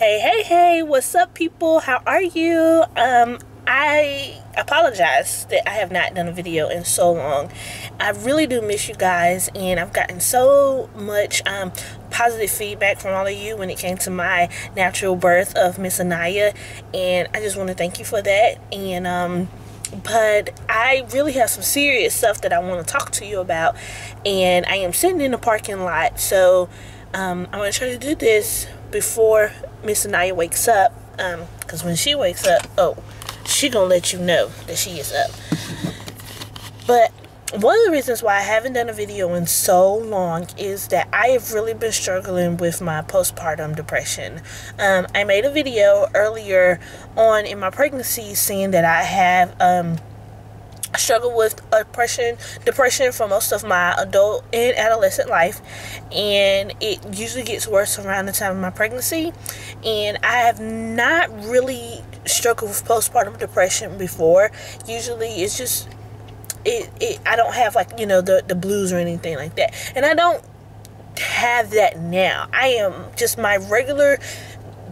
Hey, what's up, people? How are you? I apologize that I have not done a video in so long. I really do miss you guys, and I've gotten so much positive feedback from all of you when it came to my natural birth of Miss Anaya, and I just want to thank you for that. And but I really have some serious stuff that I want to talk to you about, and I am sitting in the parking lot, so I'm going to try to do this before Miss Anaya wakes up, because when she wakes up, she gonna let you know that she is up. But one of the reasons why I haven't done a video in so long is that I have really been struggling with my postpartum depression. I made a video earlier on in my pregnancy saying that I have struggled with depression for most of my adult and adolescent life, and it usually gets worse around the time of my pregnancy. And I have not really struggled with postpartum depression before. Usually it's just I don't have, like, the blues or anything like that, and I don't have that now. I am just my regular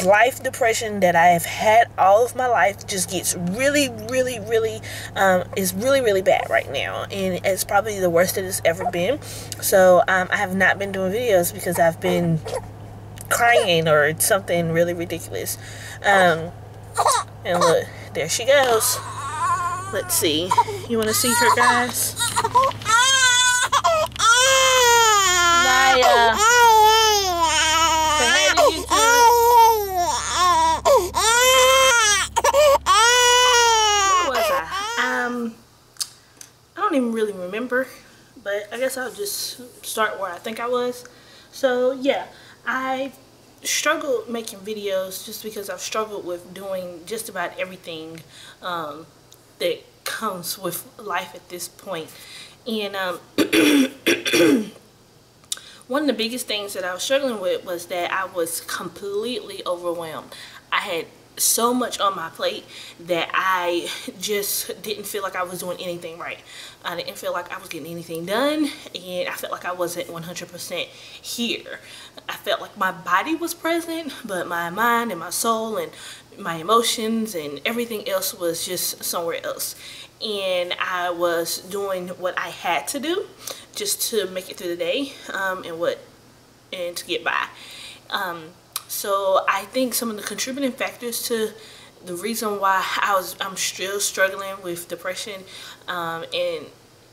life depression that I have had all of my life just gets really is really bad right now, and it's probably the worst that it's ever been. So I have not been doing videos because I've been crying or something really ridiculous. And look, there she goes. Let's see, you want to see her, guys? Naya, say hey to YouTube. I don't even really remember, but I guess I'll just start where I think I was. So yeah, I struggled making videos just because I've struggled with doing just about everything that comes with life at this point. And one of the biggest things that I was struggling with was that I was completely overwhelmed. I had so much on my plate that I just didn't feel like I was doing anything right. I didn't feel like I was getting anything done, and I felt like I wasn't 100% here. I felt like my body was present, but my mind and my soul and my emotions and everything else was just somewhere else. And I was doing what I had to do just to make it through the day, and to get by. So I think some of the contributing factors to the reason why I'm still struggling with depression, and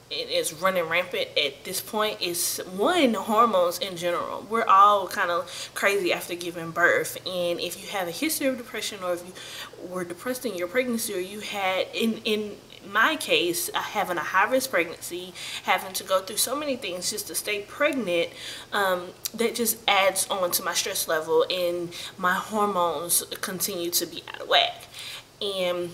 it's running rampant at this point, is one, hormones in general. We're all kind of crazy after giving birth, and if you have a history of depression, or if you were depressed in your pregnancy, or you had, in my case, having a high-risk pregnancy, having to go through so many things just to stay pregnant, that just adds on to my stress level, and my hormones continue to be out of whack. And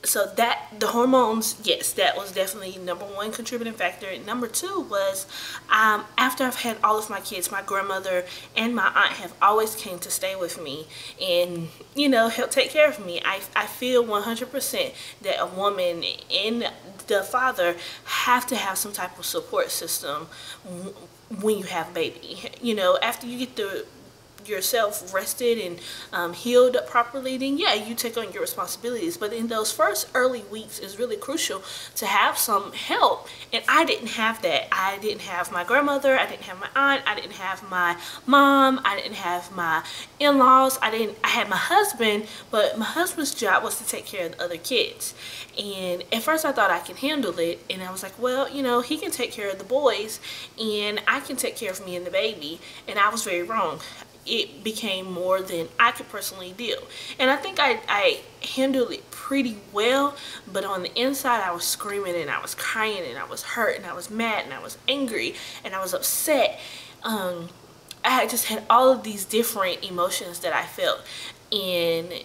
so the hormones, yes, that was definitely number one contributing factor. Number two was, after I've had all of my kids, my grandmother and my aunt have always came to stay with me and, help take care of me. I feel 100% that a woman and the father have to have some type of support system when you have a baby. After you get yourself rested and healed up properly, then yeah, you take on your responsibilities. But in those first early weeks, it's really crucial to have some help, and I didn't have that. I didn't have my grandmother, I didn't have my aunt, I didn't have my mom, I didn't have my in-laws. I had my husband, but my husband's job was to take care of the other kids. And at first I thought I could handle it, and I was like, well, he can take care of the boys and I can take care of me and the baby. And I was very wrong. It became more than I could personally deal, and I think I handled it pretty well, but on the inside I was screaming and I was crying and I was hurt and I was mad and I was angry and I was upset. I just had all of these different emotions that I felt, and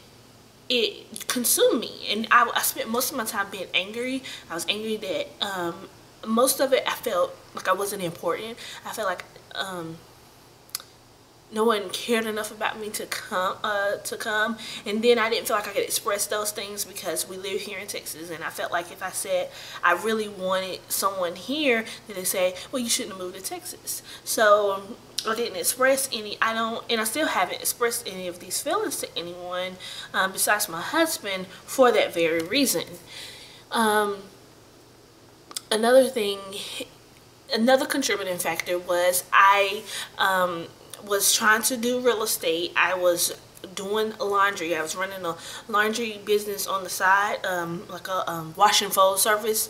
it consumed me, and I spent most of my time being angry. I was angry that most of it I felt like I wasn't important. I felt like no one cared enough about me to come, and then I didn't feel like I could express those things because we live here in Texas, and I felt like if I said I really wanted someone here, then they say, well, you shouldn't have moved to Texas. So I didn't express any, and I still haven't expressed any of these feelings to anyone besides my husband for that very reason. Another thing, another contributing factor was I was trying to do real estate. I was doing laundry. I was running a laundry business on the side, like a wash and fold service,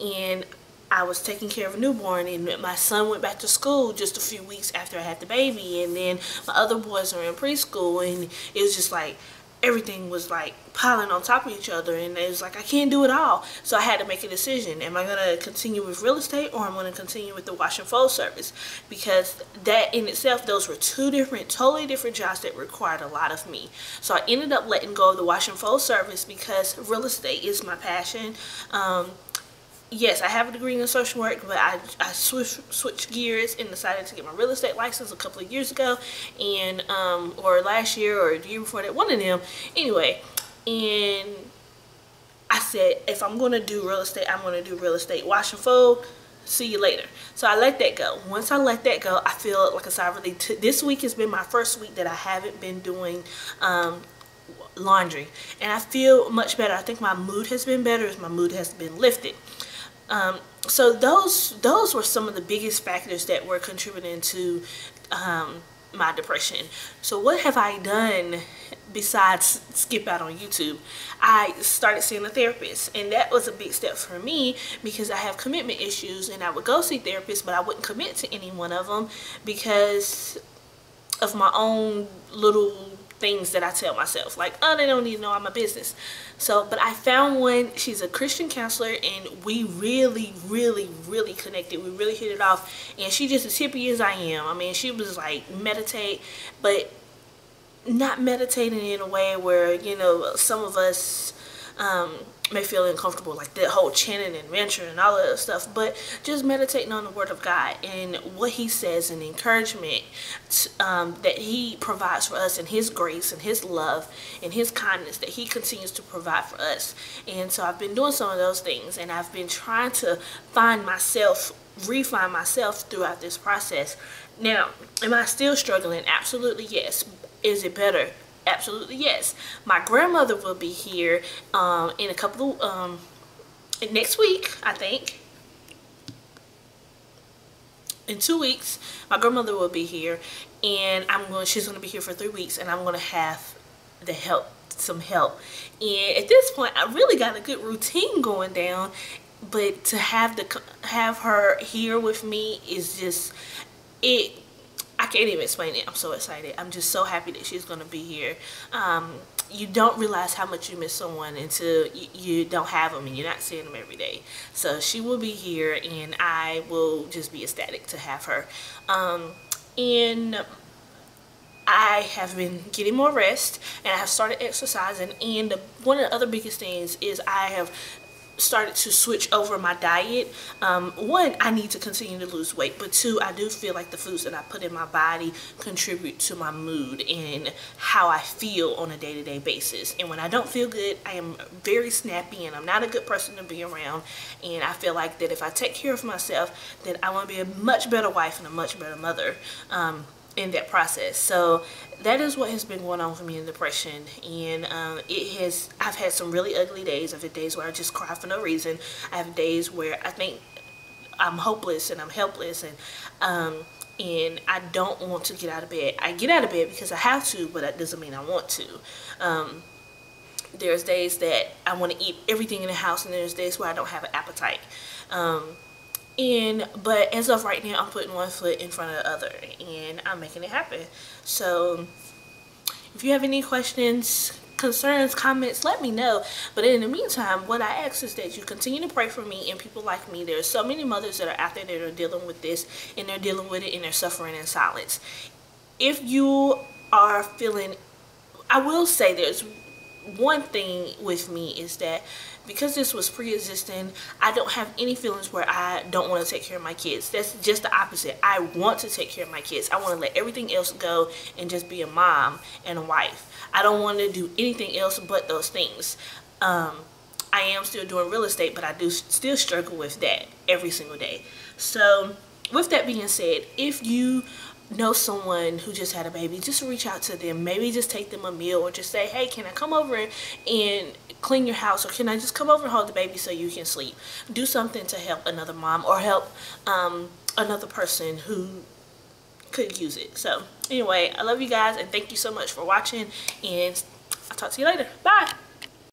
and I was taking care of a newborn, and my son went back to school just a few weeks after I had the baby, and then my other boys are in preschool, and it was just like everything was like piling on top of each other, and it was like I can't do it all. So I had to make a decision. Am I going to continue with real estate, or am I going to continue with the wash and fold service? Because that in itself, those were two different, totally different jobs that required a lot of me. So I ended up letting go of the wash and fold service because real estate is my passion. Yes, I have a degree in social work, but I switched gears and decided to get my real estate license a couple of years ago, and or last year or the year before that, one of them. Anyway, and I said, if I'm going to do real estate, I'm going to do real estate. Wash and fold, see you later. So I let that go. Once I let that go, I feel like a sigh of relief. This week has been my first week that I haven't been doing laundry, and I feel much better. I think my mood has been better as my mood has been lifted. So those were some of the biggest factors that were contributing to my depression. So what have I done besides skip out on YouTube? I started seeing a therapist, and that was a big step for me because I have commitment issues, and I would go see therapists, but I wouldn't commit to any one of them because of my own little things that I tell myself, like, oh, they don't need to know I'm a business. So, but I found one. She's a Christian counselor, and we really connected. We really hit it off, and she just as hippie as I am. I mean, she was like, meditate, but not meditating in a way where, you know, some of us may feel uncomfortable, like the whole chanting and venture and all of that stuff, but just meditating on the Word of God and what He says and encouragement that He provides for us, and His grace and His love and His kindness that He continues to provide for us. And so I've been doing some of those things, and I've been trying to find myself, refine myself throughout this process. Now, am I still struggling? Absolutely yes. Is it better? Absolutely yes. My grandmother will be here in a couple of next week, I think. In 2 weeks, my grandmother will be here, and she's gonna be here for 3 weeks, and I'm gonna have some help. And at this point, I really got a good routine going down, but to have her here with me is just it. I can't even explain it. I'm so excited. I'm just so happy that she's going to be here. You don't realize how much you miss someone until you don't have them and you're not seeing them every day. So she will be here, and I will just be ecstatic to have her. And I have been getting more rest, and I have started exercising. And one of the other biggest things is I have started to switch over my diet. One, I need to continue to lose weight, but two, I do feel like the foods that I put in my body contribute to my mood and how I feel on a day-to-day basis. And when I don't feel good, I am very snappy, and I'm not a good person to be around. And I feel like that if I take care of myself, then I want to be a much better wife and a much better mother in that process. So that is what has been going on for me in depression, and I've had some really ugly days. I've had days where I just cry for no reason. I have days where I think I'm hopeless and I'm helpless, and I don't want to get out of bed. I get out of bed because I have to, but that doesn't mean I want to. There's days that I want to eat everything in the house, and there's days where I don't have an appetite. But as of right now, I'm putting one foot in front of the other, and I'm making it happen. So if you have any questions, concerns, comments, let me know. But in the meantime, what I ask is that you continue to pray for me and people like me. There are so many mothers that are out there that are dealing with this, and they're dealing with it, and they're suffering in silence. If you are feeling, I will say there's one thing with me is that because this was pre-existing, I don't have any feelings where I don't want to take care of my kids. That's just the opposite. I want to take care of my kids. I want to let everything else go and just be a mom and a wife. I don't want to do anything else but those things. I am still doing real estate, but I do still struggle with that every single day. So with that being said, if you know someone who just had a baby, just reach out to them. Maybe just take them a meal, or just say, hey, can I come over and clean your house, or can I just come over and hold the baby so you can sleep? Do something to help another mom, or help another person who could use it. So anyway, I love you guys, and thank you so much for watching, and I'll talk to you later. Bye.